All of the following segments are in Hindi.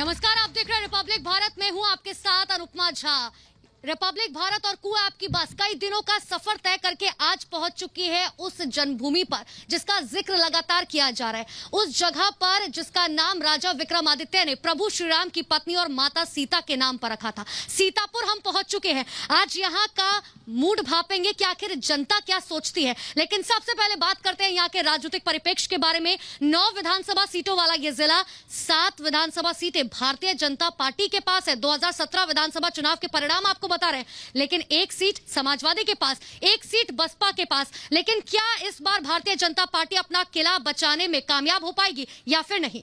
नमस्कार, आप देख रहे हैं रिपब्लिक भारत में हूं आपके साथ अनुपमा झा। रिपब्लिक भारत और कू ऐप की बस कई दिनों का सफर तय करके आज पहुंच चुकी है उस जन्मभूमि पर जिसका जिक्र लगातार किया जा रहा है, उस जगह पर जिसका नाम राजा विक्रमादित्य ने प्रभु श्री राम की पत्नी और माता सीता के नाम पर रखा था। सीतापुर हम पहुंच चुके हैं। आज यहाँ का मूड भापेंगे कि आखिर जनता क्या सोचती है, लेकिन सबसे पहले बात करते हैं यहाँ के राजनीतिक परिप्रेक्ष्य के बारे में। 9 विधानसभा सीटों वाला ये जिला, 7 विधानसभा सीटें भारतीय जनता पार्टी के पास है। 2017 विधानसभा चुनाव के परिणाम आपको बता रहे हैं, लेकिन एक सीट समाजवादी के पास, एक सीट बसपा के पास। लेकिन क्या इस बार भारतीय जनता पार्टी अपना किला बचाने में कामयाब हो पाएगी या फिर नहीं?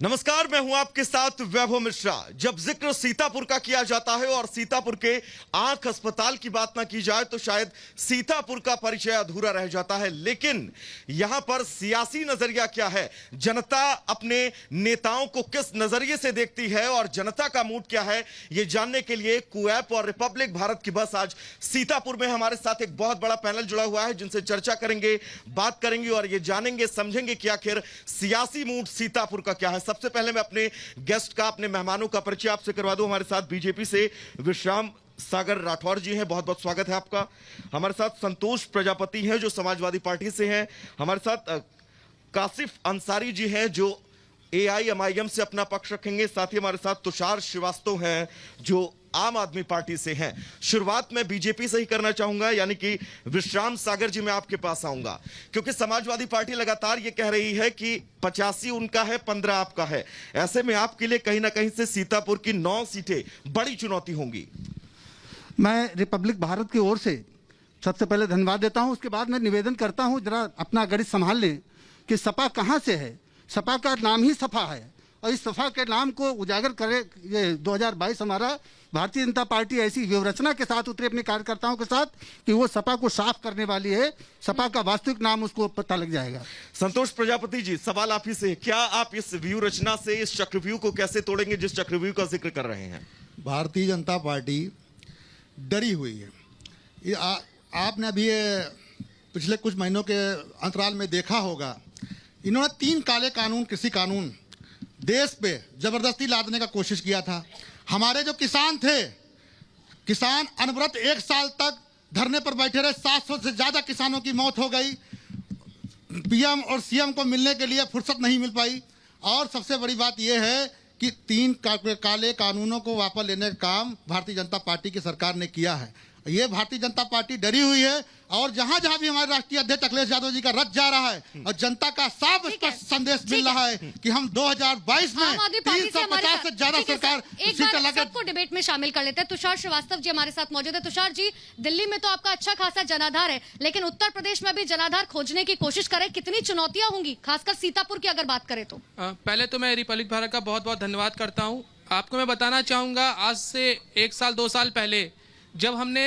नमस्कार, मैं हूं आपके साथ वैभव मिश्रा। जब जिक्र सीतापुर का किया जाता है और सीतापुर के आंख अस्पताल की बात ना की जाए तो शायद सीतापुर का परिचय अधूरा रह जाता है। लेकिन यहां पर सियासी नजरिया क्या है, जनता अपने नेताओं को किस नजरिए से देखती है और जनता का मूड क्या है, यह जानने के लिए कू ऐप और रिपब्लिक भारत की बस आज सीतापुर में हमारे साथ एक बहुत बड़ा पैनल जुड़ा हुआ है, जिनसे चर्चा करेंगे, बात करेंगे और ये जानेंगे, समझेंगे कि आखिर सियासी मूड सीतापुर का क्या है। सबसे पहले मैं अपने गेस्ट का, अपने मेहमानों का परिचय आपसे करवा दूं। हमारे साथ बीजेपी से विश्राम सागर राठौर जी हैं, बहुत बहुत स्वागत है आपका। हमारे साथ संतोष प्रजापति हैं जो समाजवादी पार्टी से हैं। हमारे साथ कासिफ अंसारी जी हैं जो AIMIM से अपना पक्ष रखेंगे। साथ ही हमारे साथ तुषार श्रीवास्तव हैं जो आम आदमी पार्टी से हैं। शुरुआत में बीजेपी से ही करना चाहूंगा, यानी कि विश्राम सागर जी, मैं आपके पास आऊंगा क्योंकि समाजवादी पार्टी लगातार ये कह रही है कि 85 उनका है, 15 आपका है। ऐसे में आपके लिए कहीं ना कहीं से सीतापुर की 9 सीटें बड़ी चुनौती होंगी। मैं रिपब्लिक भारत की ओर से सबसे पहले धन्यवाद देता हूं। उसके बाद मैं निवेदन करता हूं जरा अपना गणित संभाल लें कि सपा कहां से है। सपा का नाम ही सपा है और इस सपा के नाम को उजागर करे। ये 2022 हमारा भारतीय जनता पार्टी ऐसी व्यूहरचना के साथ उतरे अपने कार्यकर्ताओं के साथ कि वो सपा को साफ करने वाली है। सपा का वास्तविक नाम उसको पता लग जाएगा। संतोष प्रजापति जी, सवाल आप ही से, क्या आप इस व्यूहरचना से, इस चक्रव्यूह को कैसे तोड़ेंगे जिस चक्रव्यूह का जिक्र कर रहे हैं? भारतीय जनता पार्टी डरी हुई है। आपने अभी पिछले कुछ महीनों के अंतराल में देखा होगा, इन्होंने 3 काले कानून, कृषि कानून देश पे जबरदस्ती लादने का कोशिश किया था। हमारे जो किसान थे, किसान अनवरत 1 साल तक धरने पर बैठे रहे। 700 से ज्यादा किसानों की मौत हो गई। PM और CM को मिलने के लिए फुर्सत नहीं मिल पाई। और सबसे बड़ी बात यह है कि 3 काले कानूनों को वापस लेने का काम भारतीय जनता पार्टी की सरकार ने किया है। ये भारतीय जनता पार्टी डरी हुई है और जहां जहां भी हमारे राष्ट्रीय अध्यक्ष अखिलेश यादव जी का रथ जा रहा है और जनता का साफ स्पष्ट संदेश मिल रहा है कि हम 2022 में 350 से ज्यादा सरकार सबको डिबेट में शामिल कर लेते हैं। तुषार श्रीवास्तव जी हमारे साथ मौजूद है। तुषार जी, दिल्ली में तो आपका अच्छा खासा जनाधार है, लेकिन उत्तर प्रदेश में भी जनाधार खोजने की कोशिश करें, कितनी चुनौतियां होंगी, खासकर सीतापुर की अगर बात करें तो? पहले तो मैं रिपब्लिक भारत का बहुत बहुत धन्यवाद करता हूँ। आपको मैं बताना चाहूंगा, आज से 1 साल 2 साल पहले जब हमने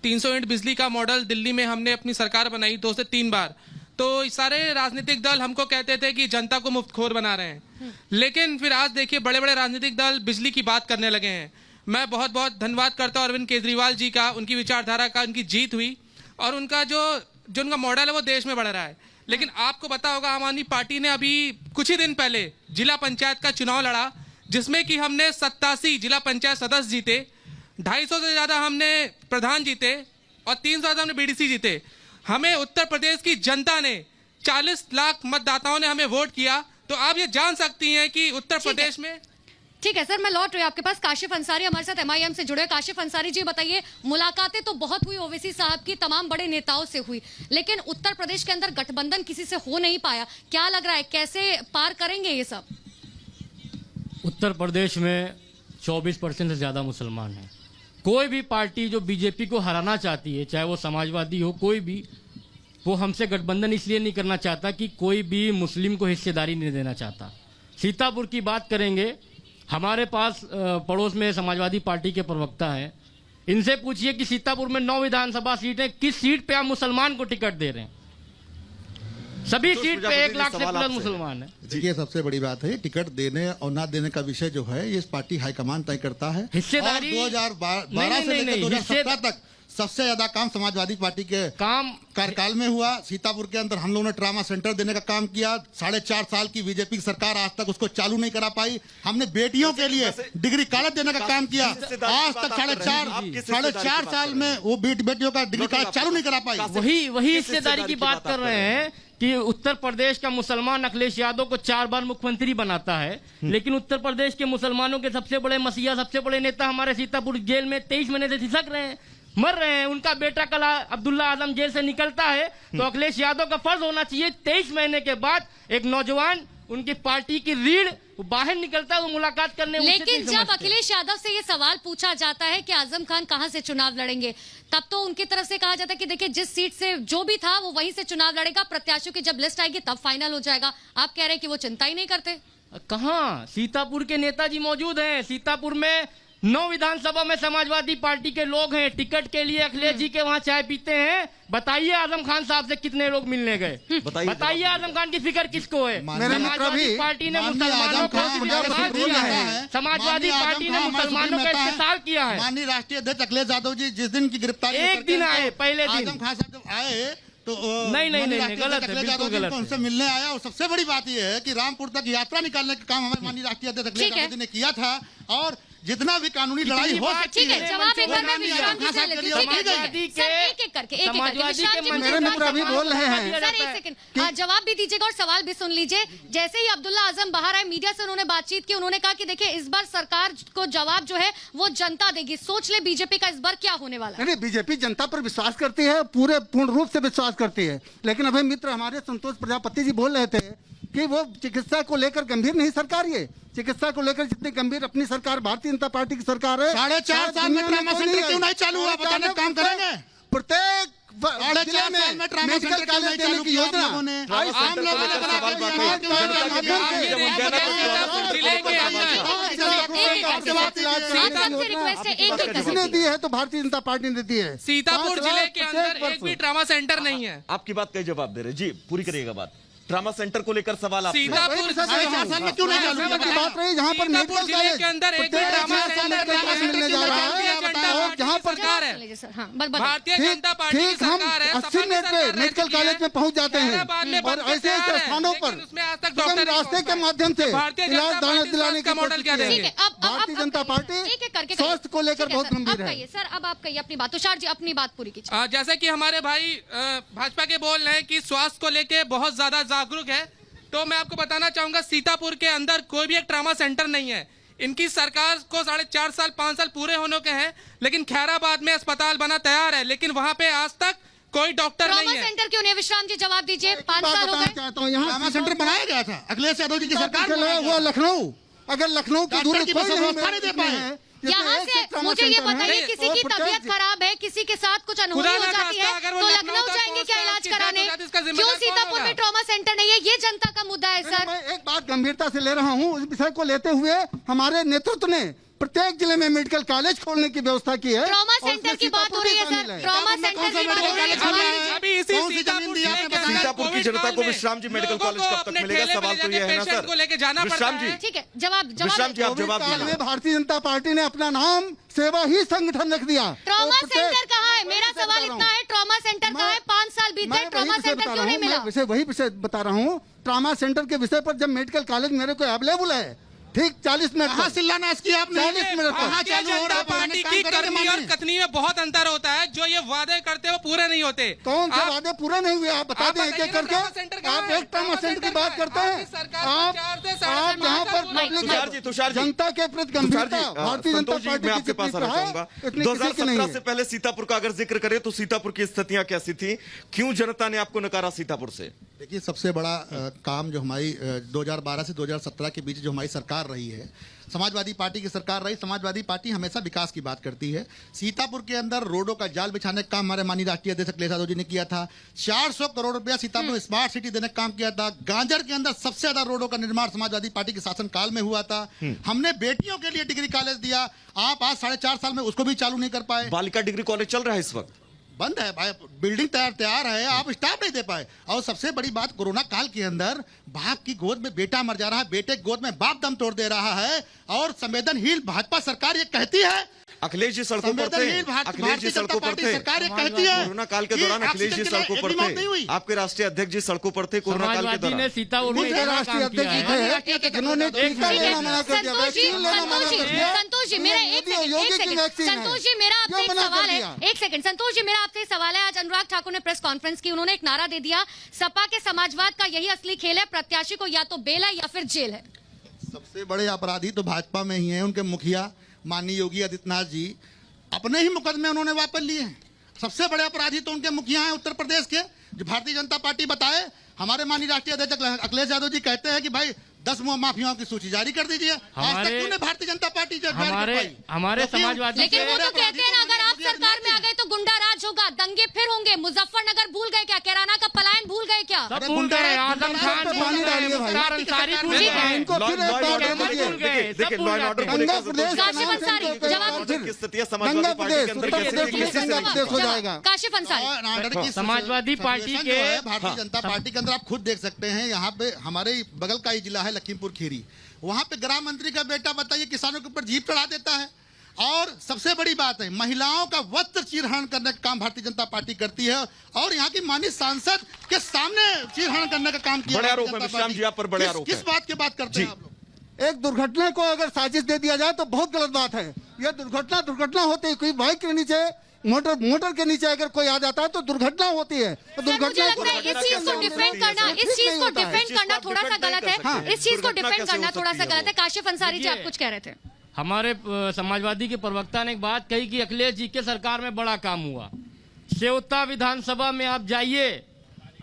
300 यूनिट बिजली का मॉडल दिल्ली में हमने अपनी सरकार बनाई 2 से 3 बार, तो सारे राजनीतिक दल हमको कहते थे कि जनता को मुफ्तखोर बना रहे हैं। लेकिन फिर आज देखिए बड़े बड़े राजनीतिक दल बिजली की बात करने लगे हैं। मैं बहुत बहुत धन्यवाद करता हूँ अरविंद केजरीवाल जी का, उनकी विचारधारा का, उनकी जीत हुई और उनका जो उनका मॉडल है वो देश में बढ़ रहा है। लेकिन आपको पता होगा, आम आदमी पार्टी ने अभी कुछ ही दिन पहले जिला पंचायत का चुनाव लड़ा, जिसमें कि हमने 87 जिला पंचायत सदस्य जीते, 250 से ज्यादा हमने प्रधान जीते और 300 से ज्यादा हमने BDC जीते। हमें उत्तर प्रदेश की जनता ने 40 लाख मतदाताओं ने हमें वोट किया। तो आप ये जान सकती हैं कि उत्तर प्रदेश में। ठीक है सर, मैं लौट रही हूँ आपके पास। काशिफ अंसारी हमारे साथ MIM से जुड़े। काशिफ अंसारी जी बताइए, मुलाकातें तो बहुत हुई ओवैसी साहब की, तमाम बड़े नेताओं से हुई, लेकिन उत्तर प्रदेश के अंदर गठबंधन किसी से हो नहीं पाया। क्या लग रहा है, कैसे पार करेंगे ये सब? उत्तर प्रदेश में 24% से ज्यादा मुसलमान हैं। कोई भी पार्टी जो बीजेपी को हराना चाहती है, चाहे वो समाजवादी हो, कोई भी, वो हमसे गठबंधन इसलिए नहीं करना चाहता कि कोई भी मुस्लिम को हिस्सेदारी नहीं देना चाहता। सीतापुर की बात करेंगे, हमारे पास पड़ोस में समाजवादी पार्टी के प्रवक्ता हैं, इनसे पूछिए कि सीतापुर में 9 विधानसभा सीटें, किस सीट पे आप मुसलमान को टिकट दे रहे हैं? सभी सीट पे 1 लाख से प्लस मुसलमान है। ये सबसे बड़ी बात है। टिकट देने और ना देने का विषय जो है ये पार्टी हाईकमान तय करता है। हिस्सेदारी 2012 से लेकर 2017 तक सबसे ज्यादा काम समाजवादी पार्टी के काम कार्यकाल में हुआ। सीतापुर के अंदर हम लोगों ने ट्रामा सेंटर देने का काम किया। 4.5 साल की बीजेपी की सरकार आज तक उसको चालू नहीं करा पाई। हमने बेटियों के लिए डिग्री कॉलेज देने का काम किया। आज तक 4.5 साल में वो बेटियों का डिग्री कॉलेज चालू नहीं करा पाई। वही हिस्सेदारी की बात कर रहे हैं कि उत्तर प्रदेश का मुसलमान अखिलेश यादव को 4 बार मुख्यमंत्री बनाता है, लेकिन उत्तर प्रदेश के मुसलमानों के सबसे बड़े मसीहा, सबसे बड़े नेता हमारे सीतापुर जेल में 23 महीने से खिसक रहे हैं, मर रहे हैं। उनका बेटा कल अब्दुल्ला आजम जेल से निकलता है तो अखिलेश यादव का फर्ज होना चाहिए 23 महीने के बाद एक नौजवान उनकी पार्टी की रीढ़ बाहर निकलता है, वो मुलाकात करने। लेकिन जब अखिलेश यादव से ये सवाल पूछा जाता है कि आजम खान कहां से चुनाव लड़ेंगे, तब तो उनकी तरफ से कहा जाता है कि देखिए जिस सीट से जो भी था वो वहीं से चुनाव लड़ेगा, प्रत्याशियों की जब लिस्ट आएगी तब फाइनल हो जाएगा। आप कह रहे हैं कि वो चिंता ही नहीं करते। कहां सीतापुर के नेताजी मौजूद हैं। सीतापुर में 9 विधानसभा में समाजवादी पार्टी के लोग हैं। टिकट के लिए अखिलेश जी के वहां चाय पीते हैं। बताइए आजम खान साहब से कितने लोग मिलने गए। बताइए आजम खान की फिक्र किसको है। समाजवादी पार्टी ने मुसलमानों को इस्तेमाल किया है। समाजवादी पार्टी ने मुसलमानों का इस्तेमाल किया है। माननीय राष्ट्रीय अध्यक्ष अखिलेश यादव जी जिस दिन की गिरफ्तारी एक दिन आए, पहले दिन आजम खान साहब जब आए तो नहीं गलत है, बिल्कुल गलत है। उनसे मिलने आया और सबसे बड़ी बात यह है कि रामपुर तक यात्रा निकालने का काम हमारे माननीय राष्ट्रीय अध्यक्ष अखिलेश यादव जी ने किया था। और जितना भी कानूनी लड़ाई हो सकती है, जवाब एक बार मैं विश्राम जी से लेती हूं। एक-एक करके मेरे मित्र अभी बोल रहे हैं। सर एक सेकंड जवाब भी दीजिएगा और सवाल भी सुन लीजिए। जैसे ही अब्दुल्ला आजम बाहर आए, मीडिया से उन्होंने बातचीत की, उन्होंने कहा कि देखिए इस बार सरकार को जवाब जो है वो जनता देगी। सोच ले बीजेपी का इस बार क्या होने वाला है। नहीं, बीजेपी जनता पर विश्वास करती है, पूर्ण रूप से विश्वास करती है। लेकिन अभी मित्र हमारे संतोष प्रजापति जी बोल रहे थे कि वो चिकित्सा को लेकर गंभीर नहीं सरकार। ये चिकित्सा को लेकर जितनी गंभीर अपनी सरकार भारतीय जनता पार्टी की सरकार है। 4.5 साल में ट्रामा सेंटर क्यों नहीं चालू हुआ, बताने का काम करेंगे। प्रत्येक जिले में मेडिकल कॉलेज देने की योजना आम लोगों ने किसने दी है? तो भारतीय जनता पार्टी ने दी है। सीतापुर जिले के अंदर एक भी ट्रामा सेंटर नहीं है। आपकी बात का जवाब दे रहे जी, पूरी करिएगा बात। ट्रामा सेंटर को लेकर सवाल आप सीतापुर 4.5 साल में क्यों नहीं चालू की बात रही, जहाँ पर मेडिकल जिले के अंदर एक भी ट्रामा सेंटर मिलने जा रहा है और जहाँ पर भारतीय जनता पार्टी की ठीक हम सरकार है। 80 मिनट में मेडिकल कॉलेज में पहुँच जाते हैं और ऐसे ऐसे स्थानों पर सुगम रास्ते के माध्यम से इलाज दिलाने का मॉडल क्या देंगे। भारतीय जनता पार्टी स्वास्थ्य को लेकर बहुत गंभीर है। सर अब आप कहिए अपनी बात। तुषार जी अपनी बात पूरी कीजिए। जैसे कि हमारे भाई भाजपा के बोल रहे हैं कि स्वास्थ्य को लेके बहुत ज्यादा जागरूक है, तो मैं आपको बताना चाहूंगा सीतापुर के अंदर कोई भी एक ट्रामा सेंटर नहीं है। इनकी सरकार को 4.5 साल 5 साल पूरे होने के हैं, लेकिन खैराबाद में अस्पताल बना तैयार है, लेकिन वहां पे आज तक कोई डॉक्टर नहीं है। सेंटर क्यों नहीं? विश्राम जी जवाब दीजिए। 5 साल हो गए। चाहता हूँ यहाँ ट्रामा सेंटर बनाया गया था अखिलेश यादव जी की सरकार हुआ लखनऊ। अगर लखनऊ की दूरी कोई नहीं दे पाए। यहाँ से मुझे ये बताइए, किसी की तबीयत खराब है, किसी के साथ कुछ अनहोनी हो जाती है तो लखनऊ जाएंगे क्या इलाज कराने? क्यों सीतापुर में ट्रॉमा सेंटर नहीं है? ये जनता का मुद्दा है सर। मैं एक बात गंभीरता से ले रहा हूँ। इस विषय को लेते हुए हमारे नेतृत्व ने प्रत्येक जिले में मेडिकल कॉलेज खोलने की व्यवस्था की है। ट्रॉमा सेंटर की बात हो रही है सर। ट्रॉमा सेंटर की बात हो रही है। अभी इसी सीतापुर की जनता को विश्राम जी मेडिकल कॉलेज कब तक मिलेगा? सवाल तो ये है ना सर। को लेके जाना विश्राम जी, ठीक है जवाब विश्राम जी आप जवाब दीजिए। भारतीय जनता पार्टी ने अपना नाम सेवा ही संगठन रख दिया। ट्रॉमा सेंटर कहाँ है? मेरा सवाल इतना है, ट्रॉमा सेंटर कहाँ है? 5 साल बीत गए, ट्रॉमा सेंटर क्यों नहीं मिला? वही विषय बता रहा हूँ। ट्रॉमा सेंटर के विषय पर जब मेडिकल कॉलेज मेरे को अवेलेबल है, ठीक 40 मिनट कहाँ शिलान्यास किया आपने? 40 मिनट भारतीय जनता पार्टी की करनी और कथनी में बहुत अंतर होता है। जो ये वादे करते हैं वो पूरे नहीं होते। कौन से वादे पूरे नहीं हुए? आप बता दें एक एक करके। आप एक ट्रॉमा सेंटर की बात करते हैं। आप यहाँ पर तुषार जी, जनता के प्रति गंभीरता भारतीय जनता पार्टी मैं आपके पास आना चाहूंगा। 2017 से पहले सीतापुर का अगर जिक्र करें तो सीतापुर की स्थितियां कैसी थी? क्यों जनता ने आपको नकारा सीतापुर से? देखिए सबसे बड़ा काम जो हमारी 2012 से 2017 के बीच जो हमारी सरकार रही है, समाजवादी पार्टी की सरकार रही। समाजवादी पार्टी हमेशा विकास की बात करती है। सीतापुर के अंदर रोडों का जाल बिछाने का काम हमारे माननीय राष्ट्रीय अध्यक्ष अखिलेश यादव जी ने किया था। 400 करोड़ रुपया सीतापुर स्मार्ट सिटी देने का काम किया था। गांजर के अंदर सबसे ज्यादा रोडों का निर्माण समाजवादी पार्टी के शासनकाल में हुआ था। हमने बेटियों के लिए डिग्री कॉलेज दिया। आप आज 4.5 साल में उसको भी चालू नहीं कर पाए। बालिका डिग्री कॉलेज चल रहा है इस वक्त, बंद है भाई। बिल्डिंग तैयार है, आप स्टाफ नहीं दे पाए। और सबसे बड़ी बात, कोरोना काल के अंदर बाप की गोद में बेटा मर जा रहा है, बेटे की गोद में बाप दम तोड़ दे रहा है। और संवेदनहीन भाजपा सरकार ये कहती है अखिलेश जी सड़कों पर थे, संवेदनहीन अखिलेश जी भारतीय जनता सड़कों पर पार्टी थे। सरकार ये कहती है कोरोना काल के कि दौरान अखिलेश जी ऑक्सीजन के लिए सड़कों एक पर भी मौत नहीं हुई। थे, आपके राष्ट्रीय अध्यक्ष जी सड़कों पर थे कोरोना काल के समाजवादी ने दौरान। सीतापुर में मुझे इतना राष्ट्रीय काम किया अध्यक्ष है। जी थे जिन्होंने टीका लेना मना कर दिया, संतोष जी, वैक्सीन लेना मना संतोष कर जी, दिया। संतोष जी, मेरा एक योगी सेकंड, योगी एक की सेकंड। वैक्सीन है। संतोष जी, मेरा आपसे क्यों एक मना कर सवाल है, दिया? एक सेकंड। संतोष जी, मेरा आपसे एक सवाल है। आज अनुराग ठाकुर ने प्रेस कॉन्फ्रेंस की, उन्होंने एक नारा दे दिया, सपा के समाजवाद का यही असली खेल है, प्रत्याशी को या तो बेल है या फिर जेल है। सबसे बड़े अपराधी तो भाजपा में ही हैं। उनके मुखिया माननीय योगी आदित्यनाथ जी अपने ही मुकदमे उन्होंने वापस लिए हैं। सबसे बड़े अपराधी तो उनके मुखिया हैं उत्तर प्रदेश के, जो भारतीय जनता पार्टी बताए। हमारे माननीय राष्ट्रीय अध्यक्ष अखिलेश यादव जी कहते हैं कि भाई 10 माफियाओं की सूची जारी कर दीजिए। आज तक क्यों नहीं भारतीय जनता पार्टी जारी कर पाई? हमारे क्योंकि समाजवादी लेकिन वो तो कहते हैं ना, अगर आप सरकार में आ गए तो गुंडा राज होगा, दंगे फिर होंगे। मुजफ्फरनगर भूल गए क्या? कैराना का पलायन भूल गए क्या? सब भूल गए, आजम खान पे भूल पानी गए, डालिए भाई। मुख्तार अंसारी भूल ठीक है। गए। इनको फिर एक बार ऑर्डर दे दीजिए। भूल गए, सब देखिए, भूल लॉ एंड जाते ऑर्डर हैं। को गंगा लेकर प्रदेश का काशिफ नाम अंसारी, से इनको जवाब फिर की स्थिति है समाजवादी गंगा पार्टी के प्रदेश, अंदर उत्तर कैसे प्रदेश की में किसी से गंगा नहीं। प्रदेश हो जाएगा। Kashif Ansari, law and order की समाजवादी पार्टी सिचुएशन जो के- है, भारतीय जनता पार्टी के अंदर आप खुद देख सकते हैं। यहाँ पे हमारे बगल का ही जिला है लखीमपुर खीरी, वहां पे गृह मंत्री का बेटा बताइए किसानों के ऊपर जीप चढ़ा देता है। और सबसे बड़ी बात है, महिलाओं का वस्त्र चीरहरण करने का काम भारतीय जनता पार्टी करती है। और यहाँ की माननीय सांसद के सामने चीरहरण करने का काम किया। बड़े आरोप भारतीय है, जनता विश्राम पार्टी। जी, आप पर बड़े आरोप किस हैं। बात की बात करते हैं आप लोग? एक दुर्घटना को अगर साजिश दे दिया जाए तो बहुत गलत बात है। यह दुर्घटना होती है, कोई बाइक के नीचे मोटर के नीचे अगर कोई आ जाता है तो दुर्घटना होती है। तो सर, मुझे लगता है इस चीज को डिफेंड करना, इस चीज को डिफेंड करना थोड़ा सा गलत है। इस चीज को डिफेंड करना थोड़ा सा गलत है। काशिफ अंसारी जी, आप कुछ कह रहे थे। हमारे समाजवादी के प्रवक्ता ने एक बात कही कि अखिलेश जी के सरकार में बड़ा काम हुआ। सेवता विधानसभा में आप जाइए,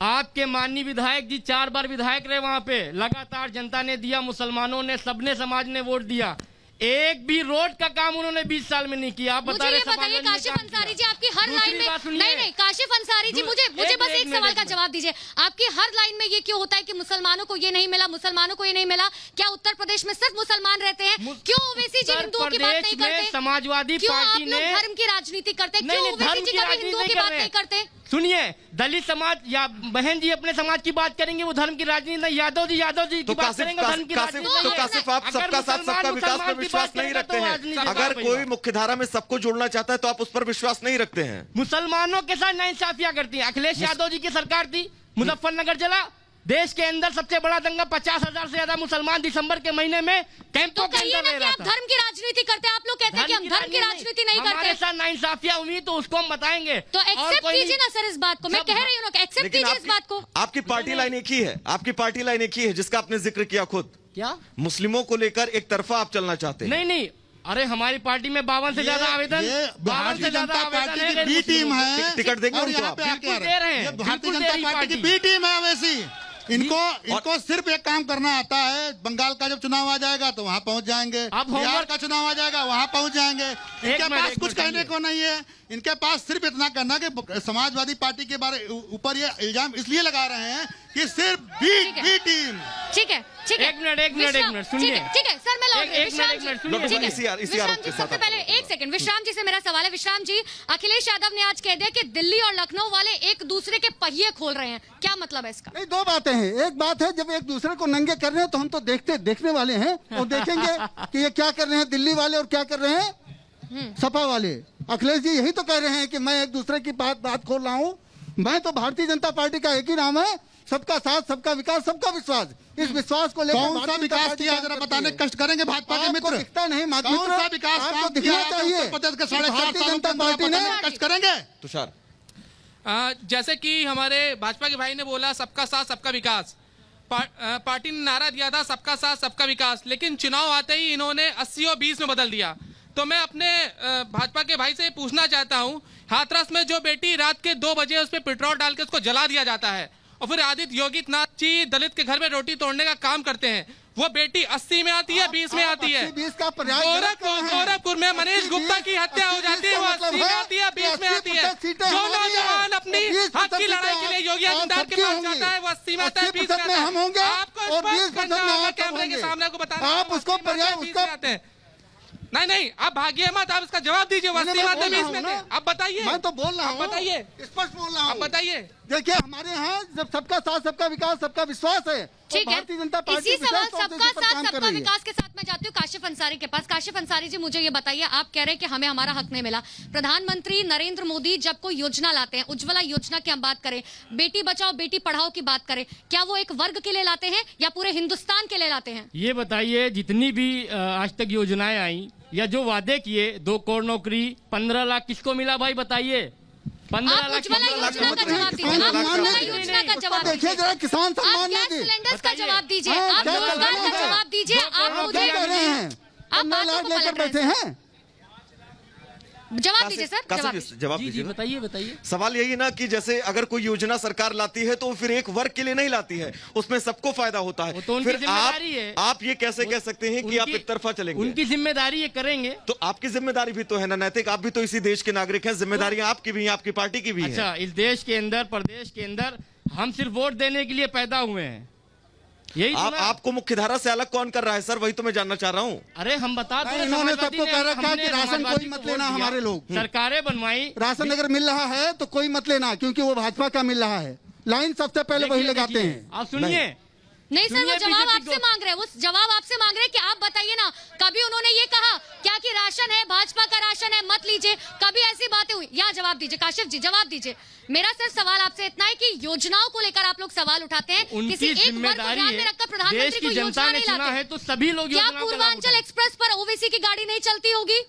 आपके माननीय विधायक जी 4 बार विधायक रहे वहां पे, लगातार जनता ने दिया, मुसलमानों ने, सबने समाज ने वोट दिया। एक भी रोड का काम उन्होंने 20 साल में नहीं किया। आप मुझे बता ये रहे बताइए काशिफ अंसारी जी, आपकी हर लाइन में, नहीं काशिफ अंसारी जी, मुझे बस एक सवाल का जवाब दीजिए। आपकी हर लाइन में ये क्यों होता है कि मुसलमानों को ये नहीं मिला, मुसलमानों को ये नहीं मिला? क्या उत्तर प्रदेश में सिर्फ मुसलमान रहते हैं? क्यों ओवैसी जी हिंदुओं की बात नहीं करते? समाजवादी क्यों आप पार्टी लोग ने धर्म की राजनीति करते? नहीं, क्यों नहीं, ओवैसी धर्म जी की कभी राजनीति हिंदुओं की नहीं बात कर नहीं रहे। करते? सुनिए, दलित समाज या बहन जी अपने समाज की बात करेंगे, वो धर्म की राजनीति नहीं। यादव जी तो की बात करेंगे, धर्म की कासिफ राजनीति तो नहीं। कासिफ आप अगर सबका साथ मुसलमान सबका विकास पर मुसलमान की विश्वास बात नहीं करेगा रखते तो हैं। राजनीति अगर का कोई मुख्यधारा में सबको जोड़ना चाहता है तो आप उस पर विश्वास नहीं रखते हैं। मुसलमानों के साथ नाइंसाफियां करती हैं। अखिलेश यादव जी की सरकार थी, मुजफ्फरनगर जला, देश के अंदर सबसे बड़ा दंगा, 50,000 से ज्यादा मुसलमान दिसंबर के महीने में तो कैंपों के कहिए अंदर ना रह कि रहा आप था। धर्म की राजनीति करते हैं। आप लोग कहते हैं कि हम धर्म की राजनीति नहीं हमारे करते। साथ नाइंसाफियां हुई तो उसको हम बताएंगे। तो और एक्सेप्ट कोई कीजिए ना सर इस बात को। मैं सब- कह रही हूँ ना, एक्सेप्ट लेकिन कीजिए इस बात को। आपकी पार्टी लाइन एक ही है, आपकी पार्टी लाइन एक ही है जिसका आपने जिक्र किया खुद। क्या? मुस्लिमों को लेकर एक तरफा आप चलना चाहते हैं। नहीं नहीं, अरे हमारी पार्टी में 52 से ज्यादा आवेदन, ये 52 भारतीय से ज्यादा जनता आवेदन पार्टी है की गैर बी टीम मुस्लिमों है। टिकट देंगे और उनको यहाँ आप? पे आके बिल्कुल आ दे रहे हैं, ये भारतीय बिल्कुल जनता दे रही पार्टी की पार्टी। बी टीम है वैसी। इनको सिर्फ एक काम करना आता है। बंगाल का जब चुनाव आ जाएगा तो वहां पहुंच जाएंगे, अब बिहार होमवर्क- का चुनाव आ जाएगा वहां पहुंच जाएंगे। इनके मिनट, पास एक कुछ मिनट, कहने सुनिए। को नहीं है। इनके पास सिर्फ इतना करना कि समाजवादी पार्टी के बारे ऊपर ये इल्जाम इसलिए लगा रहे हैं कि सिर्फ ठीक है। B team. ठीक है, ठीक है। एक मिनट, सुनिए। ठीक है सर, मैं लौट रही हूँ। एक विश्राम मिनट, जी, सुनिए। ठीक है। इसी आरोप विश्राम के जी, साथ सबसे आप पहले एक सेकंड, विश्राम जी से मेरा सवाल है। विश्राम जी, अखिलेश यादव ने आज कह दिया कि दिल्ली और लखनऊ वाले एक दूसरे के पहिए खोल रहे हैं। क्या मतलब है इसका? नहीं, 2 बातें हैं। एक बात है जब एक दूसरे को नंगे कर रहे हैं तो हम तो देखने वाले हैं और देखेंगे कि ये क्या कर रहे हैं दिल्ली वाले और क्या कर रहे हैं सपा वाले। अखिलेश जी यही तो कह रहे हैं कि मैं एक दूसरे की बात खोल रहा हूँ। मैं तो भारतीय जनता पार्टी का एक ही नाम है, सबका साथ, सबका विकास, सबका विश्वास। इस विश्वास को लेकर कौन सा भारतीय जनता विकास पार्टी किया काम जरा करती बताने है। कष्ट करेंगे भाजपा के आपको मित्र? दिखता नहीं मात्र कौन सा विकास आपको काम दिखना किया है चाहिए उत्तर प्रदेश के कि 4.5 भारतीय सालों जनता के अंदर पार्टी ने बताने कष्ट करेंगे? तुषार, जैसे कि हमारे भाजपा के भाई ने बोला सबका साथ सबका विकास, पार्टी ने नारा दिया था सबका साथ सबका विकास, लेकिन चुनाव आते ही इन्होंने 80 और 20 में बदल दिया। तो मैं अपने भाजपा के भाई से पूछना चाहता हूं, हाथरस में जो बेटी रात के 2 बजे उस पर पेट्रोल डाल के उसको जला दिया जाता है और फिर आदित्य योगीनाथ जी दलित के घर में रोटी तोड़ने का काम करते हैं, वो बेटी 80 में आती है, 20 में आती है। 20 का पर्याय गलत कहाँ है? गोरखपुर में मनीष गुप्ता की हत्या हो जाती है, वो 80 में आती है, 20 में आती है। जो नौजवान अपनी हक की लड़ाई के लिए योगी आदित्यनाथ के पास जाता है, वो 80 में आता है, 20 में आता है। हम होंगे आपको और 20% स्पष्ट करना में होगा, आप कैमरे के होंगे। सामने को बताना आप होगा, उसको 80 में पर्याय आता है, 20 उसका में आते हैं। नहीं आप भागिए मत, आप इसका जवाब दीजिए। वो 80 में आते हैं, 20 में आते हैं। अब बताइए, मैं तो बोल रहा आप हूँ, बताइए, स्पष्ट बोल रहा आप हूँ। बताइए। देखिए हमारे यहाँ जब सबका साथ सबका विकास सबका विश्वास है, तो ठीक है, भारतीय जनता पार्टी इसी सवाल विशेष तौर से सबका इस पर साथ काम कर सबका रही है। विकास के साथ मैं जाती हूँ काशिफ अंसारी के पास। काशिफ अंसारी जी, मुझे ये बताइए, आप कह रहे हैं कि हमें हमारा हक नहीं मिला। प्रधानमंत्री नरेंद्र मोदी जब कोई योजना लाते हैं, उज्ज्वला योजना की हम बात करें, बेटी बचाओ बेटी पढ़ाओ की बात करें, क्या वो एक वर्ग के लिए लाते हैं या पूरे हिंदुस्तान के लिए लाते हैं? ये बताइए, जितनी भी आज तक योजनाएं आई या जो वादे किए, 2 करोड़ नौकरी, 15 लाख किसको मिला भाई बताइए? 15 आप लाख उज्ज्वला योजना का जवाब दीजिए, किसान आप सम्मान उज्ज्वला निधि, योजना का उसको जवाब देखिए दीजिए, जरा, किसान आप सम्मान गैस निधि। सिलेंडर्स का जवाब दीजिए, हाँ, आप क्या रोजगार करना का है? जवाब दीजिए, आप क्या मुझे कर रहे हैं? आप 15 बातों लाख को लेकर पलट रहे बैठे हैं। हैं। जवाब दीजिए सर, जवाब कासिफ दीजिए। जवाब जी जी, दीजिए ना। बताइए बताइए। सवाल यही ना कि जैसे अगर कोई योजना सरकार लाती है तो फिर एक वर्ग के लिए नहीं लाती है, उसमें सबको फायदा होता है। वो तो उनकी फिर जिम्मेदारी है। आप ये कैसे कह सकते हैं कि आप उनकी- एक तरफा चलेंगे? उनकी जिम्मेदारी ये करेंगे। तो आपकी जिम्मेदारी भी तो है ना नैतिक, आप भी तो इसी देश के नागरिक हैं, जिम्मेदारियां आपकी भी हैं, आपकी पार्टी की भी है। अच्छा, इस देश के अंदर, प्रदेश के अंदर हम सिर्फ वोट देने के लिए पैदा हुए हैं, यही तो ना? आपको मुख्यधारा से अलग कौन कर रहा है सर? वही तो मैं जानना चाह रहा हूँ। अरे हम बता दो, इन्होंने सबको कह रखा है कि राशन कोई मत लेना, हमारे लोग सरकारें बनवाई। राशन अगर मिल रहा है तो कोई मत लेना, क्योंकि वो भाजपा का मिल रहा है। लाइन सबसे पहले वही देखिए, लगाते देखिए, हैं। आप सुनिए, नहीं सर, वो सुनिए, जवाब बीजेपी आपसे को- मांग रहे हैं, वो जवाब आपसे मांग रहे हैं कि आप बताइए ना, कभी उन्होंने ये कहा क्या कि राशन है, भाजपा का राशन है, मत लीजिए, कभी ऐसी बातें हुई? यहाँ जवाब दीजिए काशिफ जी, जवाब दीजिए। मेरा सिर्फ सवाल आपसे इतना है कि योजनाओं को लेकर आप लोग सवाल उठाते हैं, उनकी किसी एक वर्ग को जिम्मेदारी ध्यान में है, रखकर देश प्रधानमंत्री की को जनता योजना ने नहीं चुना है लाते। तो सभी लोग क्या योजनाओं का लाभ पूर्वांचल उठाएं। एक्सप्रेस पर ओवैसी की गाड़ी नहीं चलती होगी?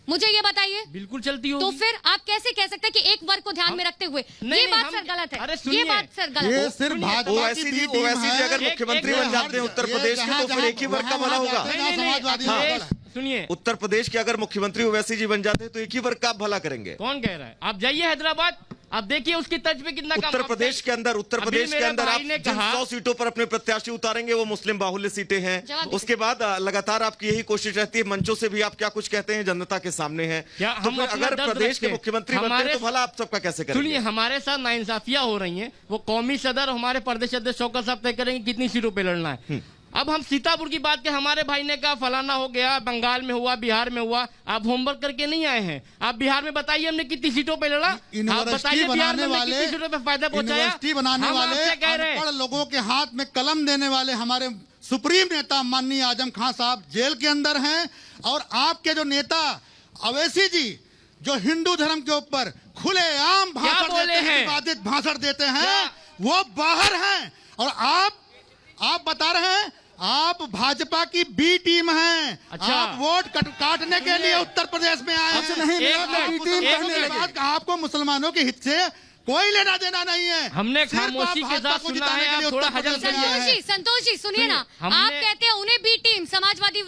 मुझे ये बताइए। बिल्कुल चलती तो होगी। फिर आप कैसे कह सकते हैं कि एक वर्ग को ध्यान में रखते हुए? नहीं, ये नहीं, बात हम- सर गलत है, अरे ये सुनिए, बात सर गलत ये है। सिर्फ भाजपा की ओवैसी जी बी टीम ओवैसी जी है। अगर मुख्यमंत्री एक- बन जाते हैं उत्तर प्रदेश के तो फिर एक ही वर्ग का भला होगा। नहीं, नहीं, नहीं, समाजवादी हाँ, माहौल है। सुनिए, उत्तर प्रदेश के अगर मुख्यमंत्री ओवैसी जी बन जाते हैं तो एक ही वर्ग का आप भला करेंगे। कौन कह रहा है? आप जाइए हैदराबाद, आप देखिए उसकी तर्ज पे कितना काम उत्तर आप प्रदेश के अंदर उत्तर अभी प्रदेश के मेरे अंदर आप भाई ने जिन कहा- 100 सीटों पर अपने प्रत्याशी उतारेंगे वो मुस्लिम बाहुल्य सीटें हैं। जवाब दीजिए। उसके बाद लगातार आपकी यही कोशिश रहती है, मंचों से भी आप क्या कुछ कहते हैं जनता के सामने है। क्या तो हम फिर अपना अगर दर्द प्रदेश रखते के हैं? मुख्यमंत्री बनते हैं तो भला आप सबका कैसे करेंगे? सुनिए, हमारे साथ नाइंसाफियां हो रही हैं, वो कौमी सदर हमारे प्रदेश अध्यक्ष शौकत साहब तय करेंगे कितनी सीटों पे लड़ना है। अब हम सीतापुर की बात के, हमारे भाई ने कहा फलाना हो गया, बंगाल में हुआ, बिहार में हुआ। आप होमवर्क करके नहीं आए हैं, आप बिहार में बताइए हमने कितनी सीटों पे लड़ा, आप यूनिवर्सिटी बताइए बिहार बनाने में हमने वाले कितनी सीटों पे फायदा पहुंचाया। यूनिवर्सिटी बनाने हम वाले आपसे कह रहे हैं, अनपढ़ लोगों के हाथ में कलम देने वाले हमारे सुप्रीम नेता माननीय आजम खान साहब जेल के अंदर हैं। और आपके जो नेता अवैसी जी जो हिंदू धर्म के ऊपर खुलेआम भाषण बोले देते हैं, हैं? विवादित भाषण देते हैं, क्या? वो बाहर हैं। और आप बता रहे हैं आप भाजपा की बी टीम हैं। अच्छा। आप वोट काटने के लिए उत्तर प्रदेश में आए आपसे हैं। नहीं मिला एक तो मिनट, बी टीम एक कहने मिनट। लगे। बात का आपको मुसलमानों के हित से कोई लेना देना नहीं है। हमने सिर्फ आप खामोशी के भाजपा साथ को सुना जिताने है, के लिए आप थोड़ा उत्तर प्रदेश हजम में आए हैं। संतोष जी सुनिए ना, हमने- आप कहते हैं उन्हें बी टीम, समाजवादी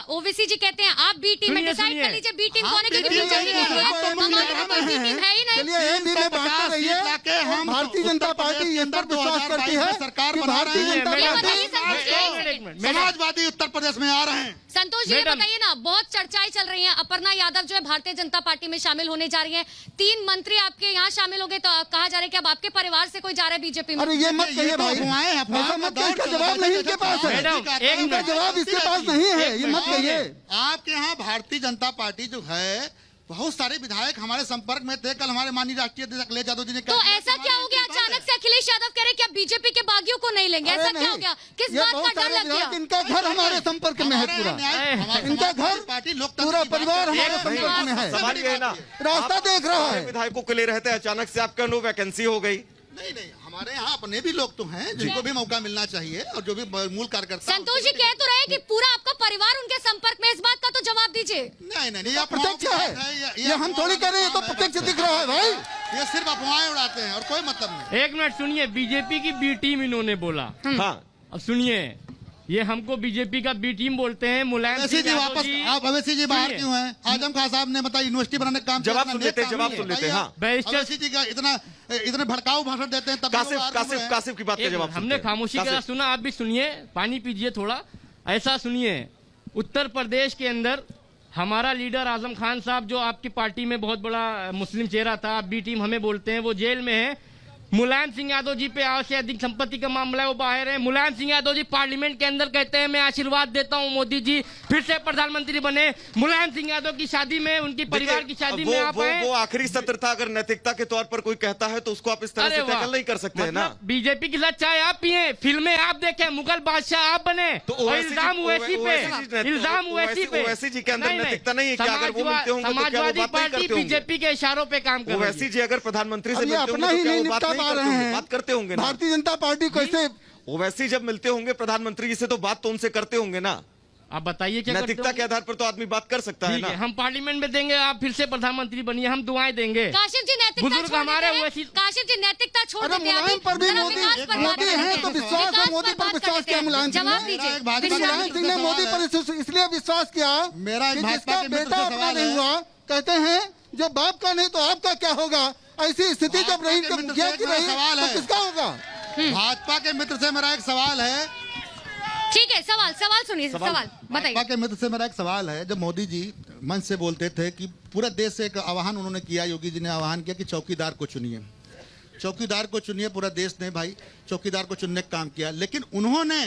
ओवैसी जी कहते हैं आप बी टीम में सुनिए, डिसाइड सुनिए। कर लीजिए बी टीम हम कौन है, क्योंकि B team बीजेपी नहीं है, है, हमारे तो कोई बी टीम है ही नहीं। चलिए एम में बांटते रहिए। 350 सीट और भारतीय जनता पार्टी ये पर विश्वास करती है सरकार कि बना भारतीय रहे हैं। जनता ये पार्टी बताइए सर, एक मिनट, समाजवादी उत्तर प्रदेश में आ रहे हैं। संतोष जी ये मैडम। बताइए ना, बहुत चर्चाएं चल रही हैं, अपर्णा यादव जो है भारतीय जनता पार्टी में शामिल होने जा रही हैं, 3 मंत्री आपके यहाँ शामिल हो गए, तो कहा जा रहा है कि अब आपके परिवार से कोई जा रहा है बीजेपी में। अरे ये मत ये कहिए तो भाई, अफवाहें हैं, अफवाह ऐसा का मत दौर कहिए, इसका चल रहा जवाब है। नहीं इनके पास है। मैडम, एक इनका मिनट। जवाब इसके पास नहीं है, ये मत कहिए। आपके यहाँ भारतीय जनता पार्टी जो है बहुत सारे विधायक हमारे संपर्क में थे। कल हमारे माननीय राष्ट्रीय अध्यक्ष अखिलेश यादव जी ने तो ऐसा क्या हो गया अचानक से अखिलेश यादव कह रहे कि अब बीजेपी के बागियों को नहीं लेंगे, ऐसा अरे क्या हो नहीं, गया, किस ये बात बहुत का डर सारे लग विधायक, गया? इनका घर हमारे संपर्क में है पूरा। इनका घर पूरा परिवार हमारे संपर्क में है, सवाल ये है ना, रास्ता देख रहा है। विधायकों के लिए रहते हैं, अचानक से आपका नो वैकेंसी हो गई। नहीं हमारे यहाँ अपने भी लोग तो हैं जिनको भी मौका मिलना चाहिए और जो भी मूल कार्यकर्ता संतोष जी कह तो रहे हैं कि पूरा आपका परिवार उनके संपर्क में, इस बात का तो जवाब दीजिए। नहीं ये प्रत्यक्ष है, ये हम थोड़ी कर रहे हैं, तो प्रत्यक्ष दिख रहा है भाई। ये सिर्फ अफवाहें उड़ाते हैं और कोई मतलब नहीं। एक मिनट सुनिए, बीजेपी की बी टीम इन्होंने बोला। हाँ, अब सुनिए, ये हमको बीजेपी का बी टीम बोलते हैं। मुलायम अवैसी सिंह जी यादव वापस जी, आप अवैसी जी बाहर सुनिए। क्यों हैं? आजम खान साहब ने बताया यूनिवर्सिटी बनाने का काम किया, जवाब इतना सुन नेक लेते हैं, काम जवाब नहीं सुन है। लेते हैं, हाँ। बताइए, बैरिस्टर- अवैसी जी का इतने भड़काऊ भाषण देते हैं तब भी कासिफ लोग आरोप कासिफ हैं। कासिफ की बात का एक जवाब मिनट, हमने सुनते हैं। खामोशी के कासिफ। साथ सुना, आप भी सुनिए, पानी पीजिए थोड़ा। ऐसा सुनिए, उत्तर प्रदेश के अंदर हमारा लीडर आजम खान साहब जो आपकी पार्टी में बहुत बड़ा मुस्लिम चेहरा था, आप बी टीम हमें बोलते हैं, वो जेल में है। मुलायम सिंह यादव जी पे आय से अधिक संपत्ति का मामला है, वो बाहर है। मुलायम सिंह यादव जी पार्लियामेंट के अंदर कहते हैं मैं आशीर्वाद देता हूं मोदी जी फिर से प्रधानमंत्री बने। मुलायम सिंह यादव की शादी में, उनकी परिवार की शादी में आप आए। वो आखिरी सत्र था, अगर नैतिकता के तौर पर कोई कहता है तो उसको आप इस तरह से टैकल नहीं कर सकते हैं ना। बीजेपी के साथ चाय आप पिए, फिल्में आप देखें, मुगल बादशाह आप बने, तो इल्जाम ओवैसी पे ओवैसी जी के अंदर नैतिकता नहीं है कि अगर वो मिलते होंगे तो क्या वो समाजवादी बात नहीं पार्टी करते होंगे? बीजेपी के इशारों पे काम कर रही है। ओवैसी जी अगर प्रधानमंत्री से अब ये मिलते अपना होंगे ही तो क्या नहीं वो बात निपटा नहीं पा करते रहे होंगे? हैं। बात करते होंगे ना। भारतीय जनता पार्टी कैसे ओवैसी जब मिलते होंगे प्रधानमंत्री जी से तो बात तो उनसे करते होंगे ना। आप बताइए क्या करते नैतिकता के आधार पर तो आदमी बात कर सकता है ठीक ना। है, हम पार्लियामेंट में देंगे, आप फिर से प्रधानमंत्री बनिए, हम दुआएं देंगे। काशिफ जी नैतिकता बुजुर्ग छोड़ हमारे देते हैं। वैसी- काशिफ जी नैतिकता छोड़ अरे देते हैं। मुलायम पर भी जरा मोदी विकास पर बात मोदी करते हैं हैं। तो विश्वास है, विकास मोदी पर बात विश्वास करते किया हैं। मुलायम सिंह जवाब ने। दीजिए। मेरा एक भाजपा विशाल मुलायम जी। सिंह ने सवाल मोदी है। पर इसलिए विश्वास किया मेरा एक कि भाजपा जिसका के मित्र बेटा से अपना सवाल नहीं है। हुआ, कहते हैं जो बाप का नहीं तो आपका क्या होगा। ऐसी स्थिति जब भाजपा रही के जब मित्र मुखिया से की मेरा रही सवाल तो है। किसका होगा। भाजपा के मित्र से मेरा एक सवाल है। ठीक है, सवाल सुनिए। सवाल बताइए। भाजपा के मित्र से मेरा एक सवाल है। जब मोदी जी मंच से बोलते थे कि पूरे देश से एक आह्वान उन्होंने किया, योगी जी ने आह्वान किया कि चौकीदार को चुनिए, चौकीदार को चुनिए। पूरा देश ने भाई चौकीदार को चुनने का काम किया, लेकिन उन्होंने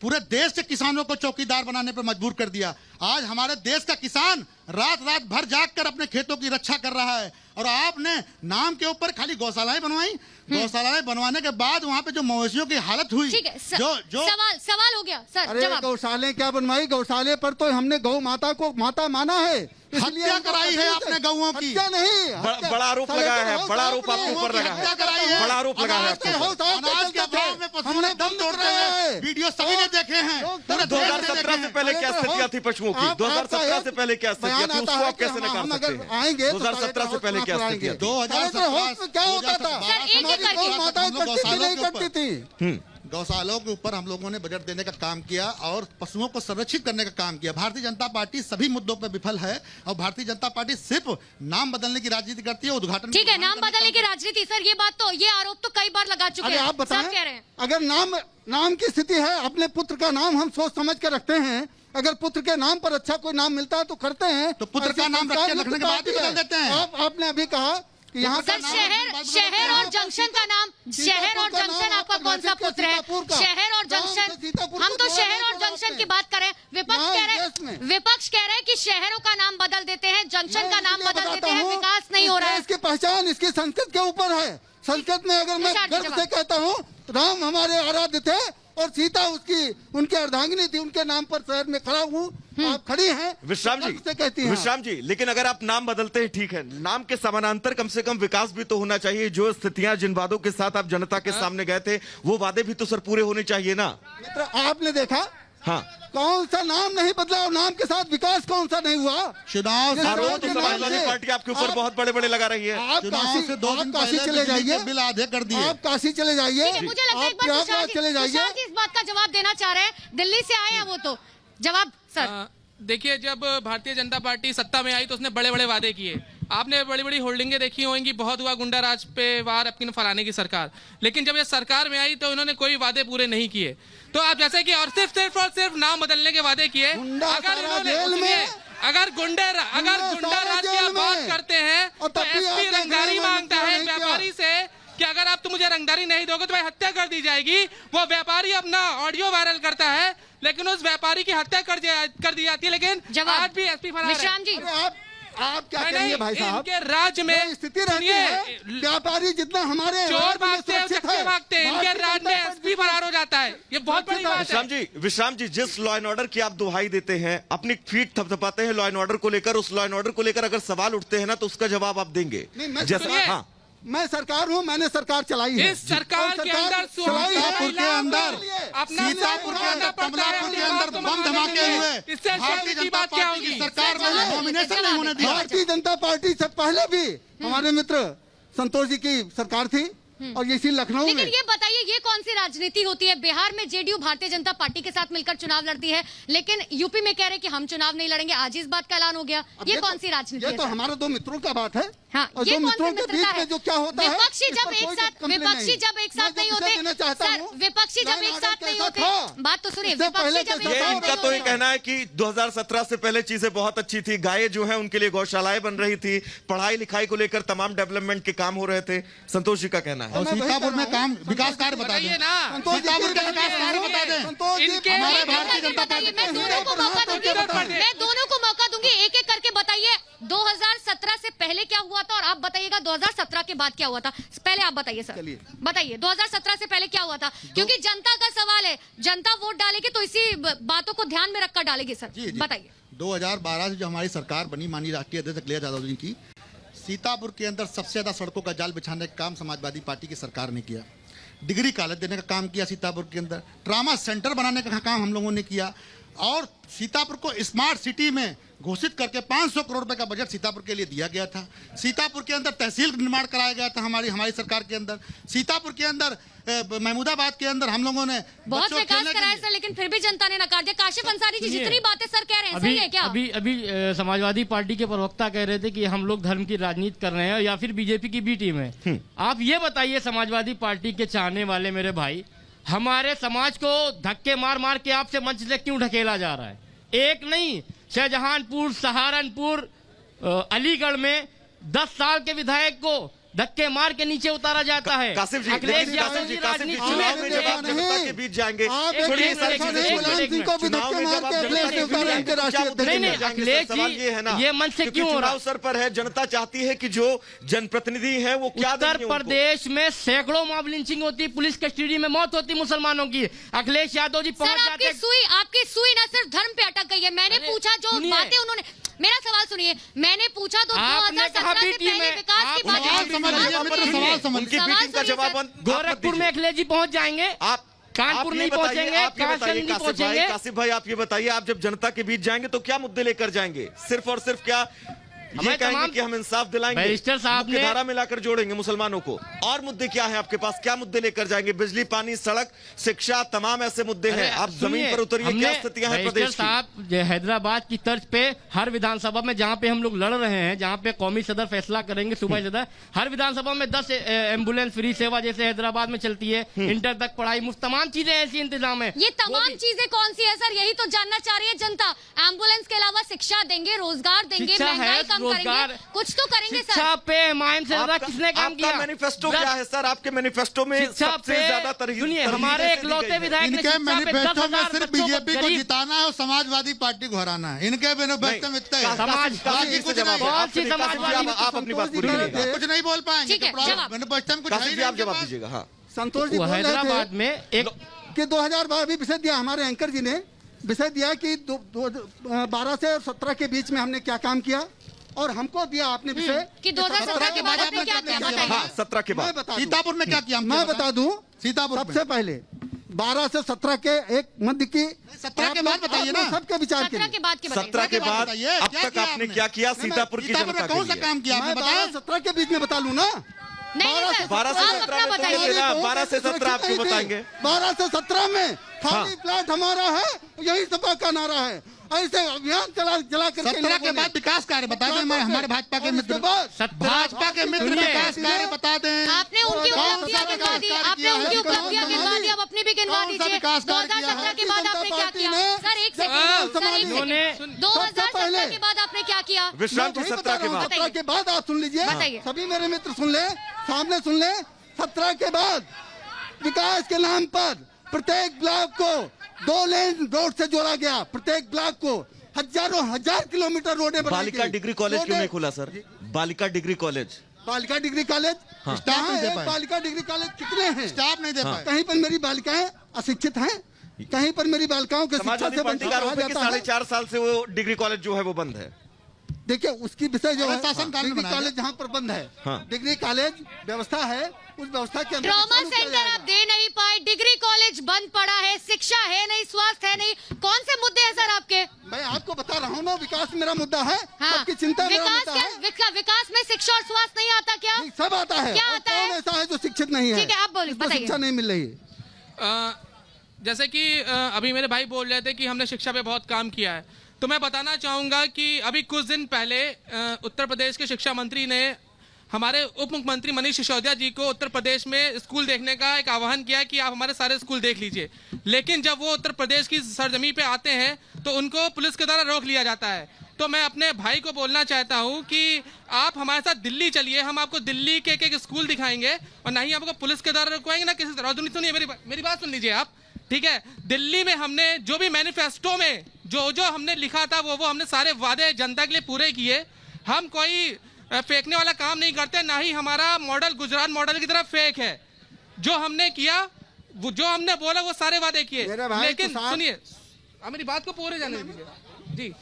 पूरे देश के किसानों को चौकीदार बनाने पर मजबूर कर दिया। आज हमारे देश का किसान रात रात भर जाग कर अपने खेतों की रक्षा कर रहा है, और आपने नाम के ऊपर खाली गौशालाएं बनवाई। गौशालाएं बनवाने के बाद वहां पे जो मवेशियों की हालत हुई, ठीक है, जो सवाल हो गया सर। अरे जवाब। गौशाले क्या बनवाई, गौशाले पर तो हमने गौ माता को माता माना है, इसलिए हत्या हमको कराई है पसंद आपने गौओं की। हत्या नहीं, बड़ा आरोप लगाया है, बड़ा आरोप आपके ऊपर लगा हत्या है, कराई है। बड़ा आरोप लगा है आपके ऊपर। अनाज के अभाव में पशुओं ने दम तोड़ते हैं, वीडियो सभी ने देखे हैं। पूरे देश ने 2017 देखे से हैं। पहले क्या स्थितियां थी पशुओं की? 2017 से पहले क्या स्थितियां थी, उसको आप कैसे नकार सकते हैं? आएंगे 2017 से पहले क्या स्थितियां थी? 2017 क्या होता था, सर, एक एक हमारी गौ माताएं हम लोग करती थी नहीं गौशालों के करती थी। गौशालों के ऊपर हम लोगों ने बजट देने का काम किया और पशुओं को संरक्षित करने का काम किया। भारतीय जनता पार्टी सभी मुद्दों पर विफल है, और भारतीय जनता पार्टी सिर्फ नाम बदलने की राजनीति करती है। उद्घाटन ठीक है, नाम बदलने की राजनीति। सर ये बात तो, ये आरोप तो कई बार लगा चुके अरे हैं। आप बताएं, सब कह रहे हैं। अगर नाम की स्थिति है, अपने पुत्र का नाम हम सोच समझ के रखते हैं। अगर पुत्र के नाम पर अच्छा कोई नाम मिलता है तो करते हैं। तो पुत्र का नाम रख के रखने के बाद भी बदल देते हैं। आपने अभी कहा कि यहाँ सर शहर और जंक्शन का नाम, शहर और जंक्शन आपका कौन सा पुत्र है? शहर और जंक्शन, हम तो शहर और जंक्शन की बात करें। विपक्ष कह रहे हैं कि शहरों का नाम बदल देते हैं, जंक्शन का नाम बदल देते हैं, विकास नहीं हो रहा है। इसकी पहचान इसकी संस्कृत के ऊपर है। संस्कृत में अगर मैं गर्व से कहता हूँ राम हमारे आराध्य थे और सीता उनकी अर्धांगिनी थी, उनके नाम पर शहर में खड़ा हूँ, आप खड़ी हैं, विश्राम जी, से कहती हैं। विश्राम जी, लेकिन अगर आप नाम बदलते हैं ठीक है, नाम के समानांतर कम से कम विकास भी तो होना चाहिए। जो स्थितियां, जिन वादों के साथ आप जनता के सामने गए थे, वो वादे भी तो सर पूरे होने चाहिए ना। मित्र आपने देखा हाँ, कौन सा नाम नहीं बदला और नाम के साथ विकास कौन सा नहीं हुआ। चुनाव से आरोप के तो नाम समाजवादी से पार्टी आपके ऊपर बहुत बड़े बड़े लगा रही है। आप चुनाव से 2 दिन काशी पहले चले बिजली जाइए, के बिल आधे कर दिए। आप काशी चले जाइए, ठीक है, मुझे लगता है एक आप बार प्रयागराज चले जाइए। विशाल जी इस बात का जवाब देना चाह रहे हैं। दिल्ली से आए हैं वो, तो जवाब सर। देखिए, जब भारतीय जनता पार्टी सत्ता में आई तो उसने बड़े बड़े वादे किए। आपने बड़ी बड़ी होल्डिंगें देखी होंगी, बहुत हुआ गुंडा राज पे वार अपनी फलाने की सरकार। लेकिन जब ये सरकार में आई तो इन्होंने कोई वादे पूरे नहीं किए। तो आप जैसे कि और सिर्फ नाम बदलने के वादे किए। अगर गुंडा राज की आप बात करते हैं तो एसपी रंगदारी मांगता है व्यापारी से कि अगर आप मुझे रंगदारी नहीं दोगे तो भाई हत्या कर दी जाएगी। वो व्यापारी अपना ऑडियो वायरल करता है, लेकिन उस व्यापारी की हत्या कर दी जाती है। लेकिन आज भी एसपी फरार है। विश्राम जी, आप क्या करेंगे भाई साहब, इनके राज्य में स्थिति रहती है, व्यापारी जितना हमारे चोर भागते हैं, चक्के भागते हैं, इनके राज्य में एसपी फरार हो जाता है। ये बहुत बड़ी बात है। विश्राम जी, जिस लॉ एंड ऑर्डर की आप दुहाई देते हैं, अपनी फीट थपथपाते हैं लॉ एंड ऑर्डर को लेकर, उस लॉ एंड ऑर्डर को लेकर अगर सवाल उठते हैं ना तो उसका जवाब आप देंगे। सुनिए, हाँ, मैं सरकार हूँ, मैंने सरकार चलाई है। इस सरकार के अंदर सीतापुर के अंदर सीतापुर के अंदर कमलापुर के अंदर बम धमाके हुए। इससे भारतीय जनता पार्टी की सरकार में नॉमिनेशन नहीं होने दिया। भारतीय जनता पार्टी से पहले भी हमारे मित्र संतोष जी की सरकार थी, और इसी लखनऊ में। लेकिन ये बताइए, ये कौन सी राजनीति होती है? बिहार में जेडीयू भारतीय जनता पार्टी के साथ मिलकर चुनाव लड़ती है, लेकिन यूपी में कह रहे कि हम चुनाव नहीं लड़ेंगे। आज इस बात का ऐलान हो गया। ये कौन सी राजनीति है? ये तो हमारे दो मित्रों का बात है। हाँ, और ये दो कौन मित्रों सी के बीच मित्रता है? में जो क्या होता है, विपक्षी इस जब पर एक कोई साथ कंप्लेन विपक्षी नहीं। जब एक साथ मैं नहीं जो होते देना चाहता सर, हूं, विपक्षी जब एक साथ नहीं होते, बात तो सुनिए, इससे विपक्षी पहले जब कैसा एक ये था? साथ इनका तो ये नहीं कहना है कि 2017 से पहले चीजें बहुत अच्छी थी, गायें जो हैं उनके लिए गौशालाएं बन रही थी, पढ़ाई लिखाई को लेकर तमाम डेवलपमेंट के काम हो रहे थे। संतोष जी का कहना है। और मैं वही सीतापुर कह में रहा काम विकास कार्य बता बताइए दें। ना। संतोष जी सीतापुर के की विकास कार्य बता दें। संतोष जी इनके- हमारे एक-एक भारतीय करके जनता बताइए, पार्टी मैं दोनों को मौका दूंगी, मैं दोनों को मौका दूंगी, एक एक करके बताइए 2017 से पहले क्या हुआ था और आप बताइएगा 2017 के बाद क्या हुआ था। पहले आप बताइए सर, चलिए। बताइए 2017 से पहले क्या हुआ था, क्योंकि जनता का सवाल है, जनता वोट डालेगी तो इसी बातों को ध्यान में रखकर डालेगी सर। जी, जी। बताइए। 2012 से जो हमारी सरकार बनी, माननीय राष्ट्रीय अध्यक्ष अखिलेश यादव जी की, सीतापुर के अंदर सबसे ज्यादा सड़कों का जाल बिछाने का काम समाजवादी पार्टी की सरकार ने किया। डिग्री कॉलेज देने का काम किया सीतापुर के अंदर, ट्रामा सेंटर बनाने का काम हम लोगों ने किया, और सीतापुर को स्मार्ट सिटी में घोषित करके 500 करोड़ रुपए का बजट सीतापुर के लिए दिया गया था। सीतापुर के अंदर तहसील निर्माण कराया गया था हमारी सरकार के अंदर। सीतापुर के अंदर महमूदाबाद के अंदर हम लोगों ने बहुत बच्चों विकास खेलने के कराया लिए- सर, लेकिन फिर भी जनता ने नकार दिया। काशिफ अंसारी जी, सुनिए, जितनी बातें सर कह रहे हैं अभी सही है क्या? अभी समाजवादी पार्टी के प्रवक्ता कह रहे थे कि हम लोग धर्म की राजनीति कर रहे हैं या फिर बीजेपी की बी टीम है। आप ये बताइए समाजवादी पार्टी के चाहने वाले मेरे भाई, हमारे समाज को धक्के मार मार के आपसे मंच से क्यों ढकेला जा रहा है? एक नहीं, शाहजहांपुर, सहारनपुर, अलीगढ़ में 10 साल के विधायक को धक्के मार के नीचे उतारा जाता है। कासिफ जी, अखिलेश लेकिन यादव कासिफ जी जी, राजनीति चुनाव में में जब आप नहीं। जनता के बीच जाएंगे, आप एक छोड़िए ये मिनट, सारी एक चीजें मिनट, मुलायम एक सिंह को भी चुनाव धक्के में मार जब आप के जनता अखिलेश के ने बीच उतारा जाएंगे, इनके तो क्या राष्ट्रीय मुद्दे अध्यक्ष लेकर नहीं, जाएंगे? अखिलेश सर, सवाल जी, ये है ना, ये मन से क्योंकि क्यों हो चुनाव रहा? सर पर है, जनता चाहती है कि जो जनप्रतिनिधि है वो क्या उत्तर देंगे उनको। प्रदेश में सैकड़ों मॉब लिंचिंग होती है, पुलिस कस्टडी में मौत होती है मुसलमानों की। अखिलेश यादव जी सर पहुंच आपकी जाते सुई ना सिर्फ धर्म पे अटक गई है। मैंने अरे, पूछा जो सुनिए। बातें उन्होंने, मेरा सवाल सुनिए, मैंने पूछा तो आपने कहा 2017 से बीटी पहले में, विकास की आपने बात कहा की। समझ लीजिए, सवाल मित्र, सुनिए। सवाल समझ उनकी सवाल मीटिंग का सुनिए, जवाब सर। आप मत गोरखपुर में दीजिए। अखिलेश जी पहुंच जाएंगे, आप कानपुर ये नहीं बताइए, पहुंचेंगे, आप ये काशी बताइए, नहीं कासिफ भाई, पहुंचेंगे। कासिफ भाई, आप ये बताइए, आप जब जनता के बीच जाएंगे तो क्या मुद्दे लेकर जाएंगे? सिर्फ और सिर्फ क्या ये हमें कहेंगे तमाम- कि हम इंसाफ दिलाएंगे, बैरिस्टर साहब मुख्य ने- धारा मिलाकर जोड़ेंगे मुसलमानों को? और मुद्दे क्या है आपके पास? क्या मुद्दे लेकर जाएंगे? बिजली, पानी, सड़क, शिक्षा, तमाम ऐसे मुद्दे अरे, हैं। आप सुनिए, जमीन पर उतरिए, क्या हमने स्थितियां हैं बैरिस्टर प्रदेश की? साहब जो हैदराबाद की तर्ज पे हर विधानसभा में जहाँ पे हम लोग लड़ रहे हैं, जहाँ पे कौमी सदर फैसला करेंगे, सूबाई सदर, हर विधानसभा में 10 एम्बुलेंस फ्री सेवा जैसे हैदराबाद में चलती है, इंटर तक पढ़ाई मुफ्त, तमाम चीजें ऐसी इंतजाम है। ये तमाम चीजें कौन सी है सर? यही तो जानना चाह रही है जनता। एम्बुलेंस के अलावा शिक्षा देंगे, रोजगार देंगे, शिक्षा है, महंगाई कम रोजगार- करेंगे, कुछ तो करेंगे सर। शिक्षा पे हिमायत से ज्यादा किसने काम किया? मैनिफेस्टो क्या है सर? आपके मैनिफेस्टो में शिक्षा सबसे पे ज्यादा तरजीह सुनिए, तरजीह हमारे कैसे एक दी लौते गई है? विधायक ने इनके शिक्षा पे मैनिफेस्टो में 10,000 सिर्फ बच्चों बीजेपी को गरीब- जिताना है और समाजवादी पार्टी को हराना है। इनके मैनिफेस्टो में इतना है। समाज- बाकी कुछ नहीं। बहुत सी समाजवादी आप अपनी बात पूरी संतोष जी करिएगा। कुछ नहीं बोल पाएंगे। ठीक है, तो जवाब। मैनिफेस्टो में कुछ है कासिफ ही जी, नहीं आप इनके जवाब पास। दीजिएगा। हाँ, संतोष जी वो बोल रहे हैदराबाद थे में एक कि 2012 विषय दिया, हमारे एंकर जी ने विषय दिया कि 12 से 17 के बीच में हमने क्या काम किया, और हमको दिया आपने विषय कि 2017 के बाद आपने क्या किया बताइए। हाँ, 17 के मैं बाद बता दूं। सीतापुर में क्या किया हमने मैं बता दूं, सीतापुर में। सबसे पहले 12 से 17 के एक मध्य की 17 के बाद बताइए ना। सबके विचार के 17 लिए के बाद के बताइए। 17 के बाद बताइए, अब क्या तक किया आपने आपने? क्या किया नहीं, सीतापुर की सीतापुर जनता में कौन के सा लिए? काम किया आपने मैं बताया? 12-17 के बीच में बता लूं ना। नहीं नहीं सर, 12 से आप 17 अपना में तो बताइए। ये ना, 12 से 17 आपके बताएंगे। 12 से 17 में खाली हाँ। प्लाट हमारा है, यही सपा का नारा है। ऐसे अभियान चला करके 17 के बाद विकास कार्य बता दें। हमारे भाजपा के मित्र, भाजपा के मित्र सुनिए। विकास कार्य बता दें। आपने उनकी कौन सा उपलब्धियां गिनवा दी, विकास आपने कार्य उनकी किया है? उपलब्धियां गिनवा दी, अब अपनी भी गिनवा कौन सा दीजिए। विकास कार्य किया है? 2017 के बाद आपने क्या किया? सर एक सेकंड, सर एक इन्होंने सेकंड, 2017 के बाद आपने क्या किया? विश्रामपुर 17 के बाद 17 के बाद आप सुन लीजिए, बताइए। सभी मेरे मित्र सुन ले, सामने सुन ले। 17 के बाद विकास के नाम पर प्रत्येक ब्लॉक को 2 लेन रोड से जोड़ा गया। प्रत्येक ब्लॉक को हजार किलोमीटर रोडें बनाई बालिका गई। डिग्री कॉलेज क्यों रोडें- नहीं खुला सर? बालिका डिग्री कॉलेज बालिका डिग्री कॉलेज स्टाफ कहाँ नहीं दे है? पाए। बालिका डिग्री कॉलेज कितने हैं? स्टाफ नहीं दे पाए। कहीं पर मेरी बालिकाएं अशिक्षित हैं, कहीं पर मेरी बालिकाओं के शिक्षा समाजवादी से पार्टी वंचित का रहा आरोप है कि जाता है। 4.5 साल से वो डिग्री कॉलेज जो है वो बंद है। देखिए उसकी विषय जो अरे है, शासनकाल में डिग्री बनाया कॉलेज जहाँ पर बंद है, हाँ। डिग्री कॉलेज व्यवस्था है, उस व्यवस्था के अंदर ट्रॉमा चालू किया सेंटर जाएगा। आप दे नहीं पाए, डिग्री कॉलेज बंद पड़ा है, शिक्षा है नहीं, स्वास्थ्य है नहीं, कौन से मुद्दे हैं सर आपके? मैं आपको बता रहा हूँ ना, विकास मेरा मुद्दा है, हाँ, सबकी चिंता मेरा विकास मुद्दा है। विकास में शिक्षा और स्वास्थ्य नहीं आता क्या? नहीं, सब आता है। क्या और आता कौन है? ऐसा है जो शिक्षित नहीं है? ठीक है, आप बोलिए, जिसको बताइए। शिक्षा नहीं मिल रही है। जैसे कि अभी मेरे भाई बोल रहे थे कि हमने शिक्षा पे बहुत काम किया है, तो मैं बताना चाहूँगा कि अभी कुछ दिन पहले उत्तर प्रदेश के शिक्षा मंत्री ने हमारे उप मुख्यमंत्री मनीष सिसोदिया जी को उत्तर प्रदेश में स्कूल देखने का एक आह्वान किया कि आप हमारे सारे स्कूल देख लीजिए। लेकिन जब वो उत्तर प्रदेश की सरजमी पे आते हैं तो उनको पुलिस के द्वारा रोक लिया जाता है। तो मैं अपने भाई को बोलना चाहता हूँ कि आप हमारे साथ दिल्ली चलिए, हम आपको दिल्ली के एक स्कूल दिखाएंगे और ना ही आपको पुलिस के द्वारा रुकवाएंगे ना किसी तरह। सुनिए मेरी बात सुन लीजिए आप, ठीक है। दिल्ली में हमने जो भी मैनिफेस्टो में जो हमने लिखा था वो हमने सारे वादे जनता के लिए पूरे किए। हम कोई फेंकने वाला काम नहीं करते, ना ही हमारा मॉडल गुजरात मॉडल की तरह फेक है। जो हमने किया, जो हमने बोला वो सारे वादे किए। लेकिन सुनिए, आप मेरी बात को पूरे जाने दीजिए जी।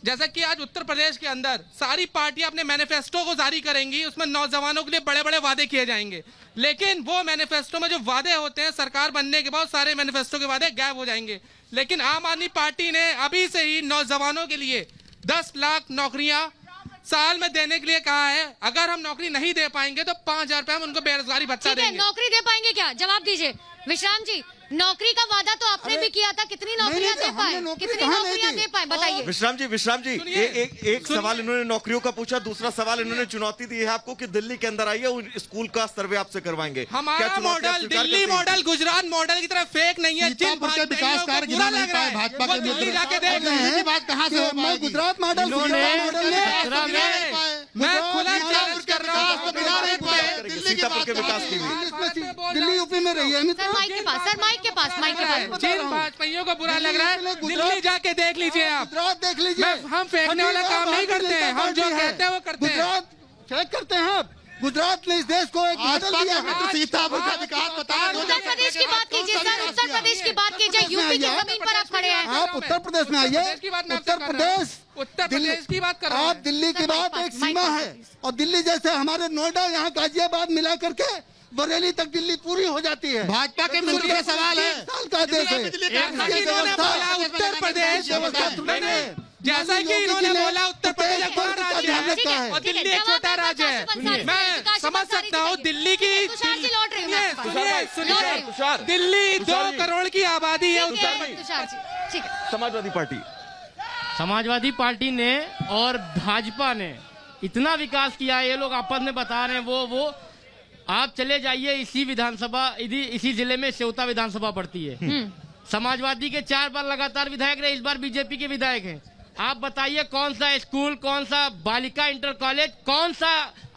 जैसा कि आज उत्तर प्रदेश के अंदर सारी पार्टियां अपने मैनिफेस्टो को जारी करेंगी, उसमें नौजवानों के लिए बड़े बड़े वादे किए जाएंगे। लेकिन वो मैनिफेस्टो में जो वादे होते हैं, सरकार बनने के बाद सारे मैनिफेस्टो के वादे गायब हो जाएंगे। लेकिन आम आदमी पार्टी ने अभी से ही नौजवानों के लिए 10 लाख नौकरियां साल में देने के लिए कहा है। अगर हम नौकरी नहीं दे पाएंगे तो 5,000 रुपए हम उनको बेरोजगारी भत्ता ठीक है, देंगे। नौकरी दे पाएंगे क्या? जवाब दीजिए विश्राम जी। नौकरी का वादा तो आपने भी किया था, कितनी नौकरियां दे पाए? कितनी नौकरियां दे पाए बताइए। विश्राम जी एक सवाल इन्होंने नौकरियों का पूछा, दूसरा सवाल इन्होंने चुनौती दी है आपको कि दिल्ली के अंदर आइए और स्कूल का सर्वे आपसे करवाएंगे। हमारा model Delhi model Gujarat model की तरह फेक नहीं है। जिन सीतापुर के विकास कार्य गिना नहीं पाए भाजपा के दिल्ली मित्र। जाके देख ये बात कहाँ से हो मैं पाएगी? गुजरात मॉडल मैं खुला चैलेंज कर रहा हूँ। सीतापुर के विकास की भी दिल्ली यूपी में रही है सर माइक के पास, सर माइक के पास, माइक के पास। जिन भाजपाइयों को बुरा लग रहा है, दिल्ली जाके देख लीजिए आप। गुजरात देख लीजिए। हम फेंकने वाला काम नहीं करते हैं, हम जो कहते हैं वो करते हैं। गुजरात फेंक करते हैं आप। गुजरात ने इस देश को एक मॉडल भाजपा दिया के है। मित्र सीतापुर का विकास बताया। उत्तर प्रदेश की बात कीजिए सर, उत्तर प्रदेश की बात कीजिए। यूपी की जमीन पर आप खड़े हैं। आप उत्तर प्रदेश में आइए। उत्तर प्रदेश की बात कर रहा हूं। आप दिल्ली की बात एक सीमा है, और दिल्ली जैसे हमारे नोएडा, यहाँ गाजियाबाद मिला करके बरेली तक दिल्ली पूरी हो जाती है। भाजपा के मित्र का सवाल है। साल का देश है। इन्होंने बोला उत्तर प्रदेश, जैसा कि इन्होंने बोला उत्तर प्रदेश एक बड़ा राज्य है और दिल्ली एक छोटा राज्य है। मैं समझ सकता हूँ दिल्ली की, तुषार जी लौट रही हूँ मैं आपके पास। सुनिए, दिल्ली 2 करोड़ की आबादी है। ठीक है, तुषार जी, ठीक है। समाजवादी पार्टी ने और भाजपा ने इतना विकास किया है, ये लोग आपस में बता रहे हैं वो आप चले जाइए इसी विधानसभा, इसी जिले में सेवता विधानसभा पड़ती है। समाजवादी के 4 बार लगातार विधायक रहे, इस बार बीजेपी के विधायक हैं। आप बताइए कौन सा स्कूल, कौन सा बालिका इंटर कॉलेज, कौन सा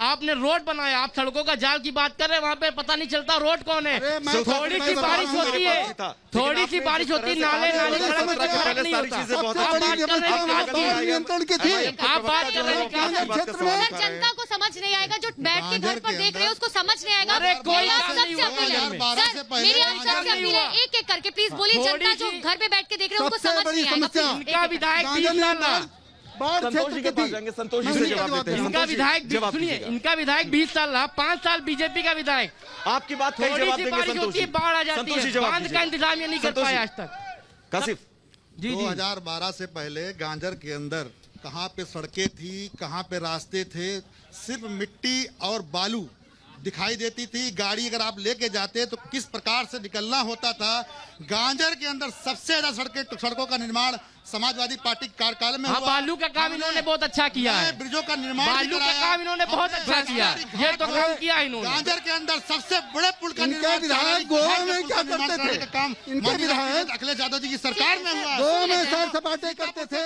आपने रोड बनाया? आप सड़कों का जाल की बात कर रहे हैं, वहाँ पे पता नहीं चलता रोड कौन है। थोड़ी सी बारिश होती है, थोड़ी सी बारिश होती है, नाले नाले सड़क नहीं होता। नियंत्रण की थी। आप बात कर रहे हैं क्षेत्र में सर जनता को समझ नहीं आएगा, जो बैठ के घर पर देख रहे हैं उसको समझ नहीं आएगा। अरे कोई मेरी आप काम नहीं सबसे हुआ अपील है, 2012 से सर पहले मेरी आप सबसे अपील है, एक एक करके प्लीज बोलिए। जनता जो घर पे बैठ के देख रहे हैं उनको सबसे समझ बड़ी नहीं आएगा। समस्या इनका विधायक 20 साल रहा। बाढ़ क्षेत्र की थी। संतोष जी से जवाब देते हैं। इनका विधायक जवाब सुनिए, दीजिएगा। इनका विधायक 20 साल रहा, 5 साल बीजेपी का विधायक। आपकी बात का ही थोड़ी जवाब सी देंगे बारिश संतोष होती जी। है, बाढ़ आ जाती संतोष जी है, जवाब बांध दीजिए। का इंतजाम ये नहीं कर संतोष पाए जी। आज तक। कासिफ, जी जी 2012 से पहले गांजर के अंदर कहाँ पे सड़कें थी, कहाँ पे रास्ते थे, सिर्फ मिट्टी और बालू दिखाई देती थी। गाड़ी अगर आप लेके जाते तो किस प्रकार से निकलना होता था। गांजर के अंदर सबसे ज्यादा सड़कों का निर्माण समाजवादी पार्टी के कार्यकाल में हाँ, हुआ। बालू का काम इन्होंने बहुत अच्छा किया है। ब्रिजों का निर्माण भी बालू का कराया। काम इन्होंने बहुत अच्छा किया, ये तो काम किया इन्होंने। गांजर के अंदर सबसे बड़े पुल का इनके निर्माण विधायक गोवा में क्या करते थे? का काम इनके विधायक अखिलेश यादव जी की सरकार में हुआ। गोवा में सैर सपाटे करते थे।